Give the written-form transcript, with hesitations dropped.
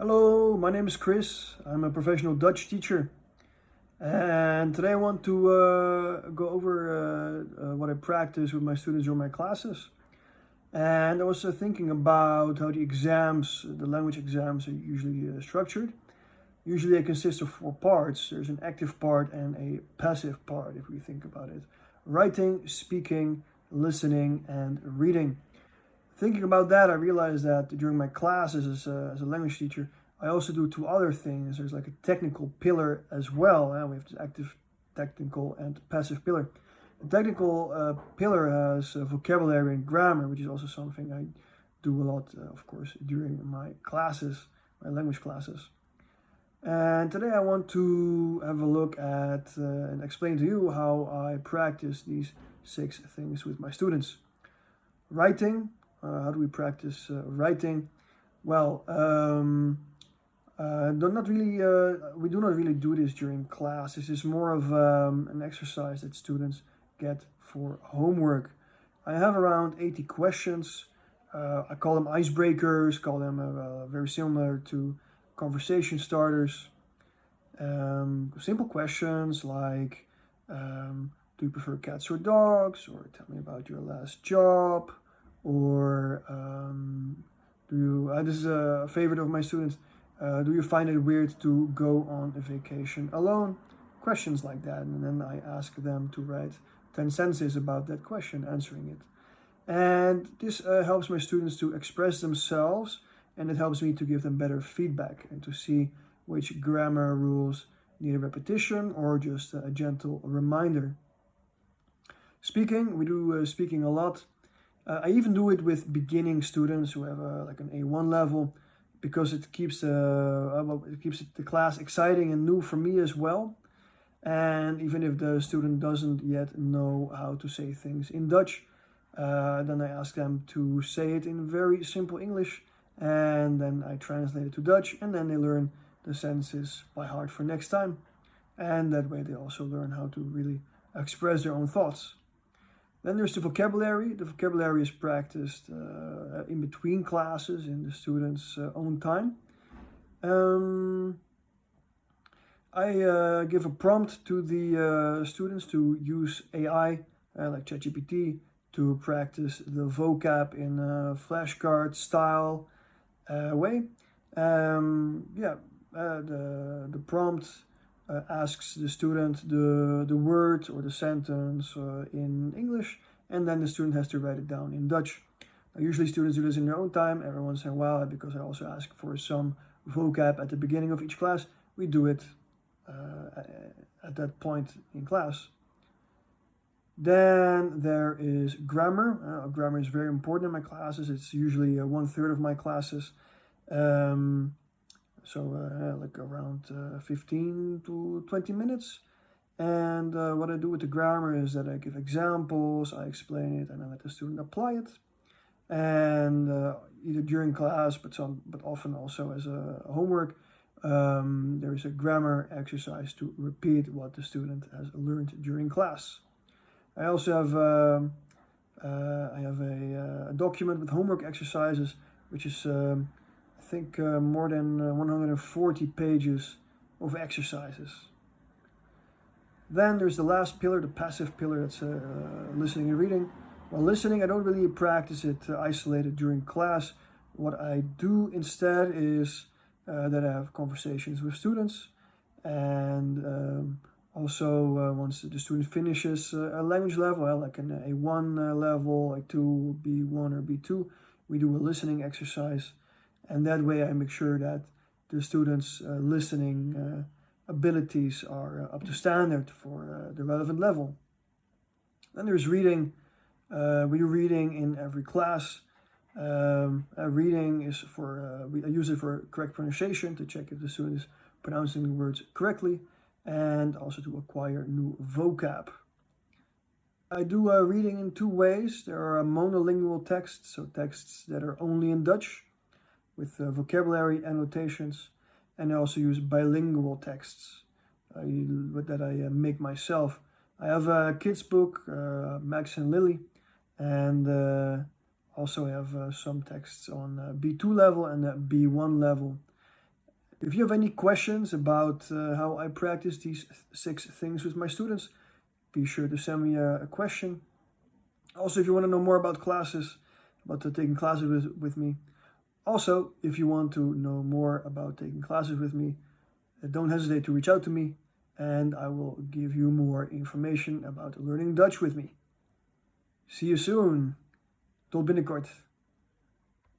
Hello, my name is Chris. I'm a professional Dutch teacher. And today I want to go over what I practice with my students during my classes. And I was thinking about how the language exams are usually structured. Usually they consist of 4 parts. There's an active part and a passive part, if we think about it. Writing, speaking, listening, and reading. Thinking about that, I realized that during my classes as a language teacher, I also do 2 other things. There's like a technical pillar as well. We have this active technical and passive pillar. The technical pillar has vocabulary and grammar, which is also something I do a lot, of course, during my classes, my language classes. And today I want to have a look at and explain to you how I practice these 6 things with my students. Writing. How do we practice writing? Well, we do not really do this during class. This is more of an exercise that students get for homework. I have around 80 questions. I call them icebreakers, call them very similar to conversation starters. Simple questions like, do you prefer cats or dogs? Or tell me about your last job. Or this is a favorite of my students, do you find it weird to go on a vacation alone? Questions like that, and then I ask them to write 10 sentences about that question, answering it. And this helps my students to express themselves, and it helps me to give them better feedback and to see which grammar rules need a repetition or just a gentle reminder. Speaking, we do speaking a lot. I even do it with beginning students who have like an A1 level, because it keeps the class exciting and new for me as well. And even if the student doesn't yet know how to say things in Dutch, then I ask them to say it in very simple English, and then I translate it to Dutch, and then they learn the sentences by heart for next time. And that way they also learn how to really express their own thoughts. Then there's the vocabulary. The vocabulary is practiced in between classes in the students' own time. I give a prompt to the students to use AI, like ChatGPT, to practice the vocab in a flashcard style way. The prompt asks the student the word or the sentence in English, and then the student has to write it down in Dutch. Usually students do this in their own time. Every once in a while, because I also ask for some vocab at the beginning of each class, we do it at that point in class. Then there is grammar. Grammar is very important in my classes. It's usually 1/3 of my classes. Like around 15 to 20 minutes. And what I do with the grammar is that I give examples, I explain it, and I let the student apply it. And either during class, but often also as a homework, there is a grammar exercise to repeat what the student has learned during class. I also have a document with homework exercises, which is I think more than 140 pages of exercises. Then there's the last pillar, the passive pillar, that's listening and reading. While listening, I don't really practice it isolated during class. What I do instead is that I have conversations with students, and also once the student finishes a language level, like an A1 level, like 2, B1 or B2, we do a listening exercise. And that way I make sure that the students' listening abilities are up to standard for the relevant level. Then there's reading. We do reading in every class. Reading is I use it for correct pronunciation, to check if the student is pronouncing the words correctly, and also to acquire new vocab. I do reading in 2 ways. There are monolingual texts, so texts that are only in Dutch, with vocabulary annotations, and I also use bilingual texts that I make myself. I have a kids book, Max and Lily, and also I have some texts on B2 level and B1 level. If you have any questions about how I practice these 6 things with my students, be sure to send me a question. Also, if you want to know more about classes, about taking classes with me. Also, if you want to know more about taking classes with me, don't hesitate to reach out to me and I will give you more information about learning Dutch with me. See you soon. Tot binnenkort.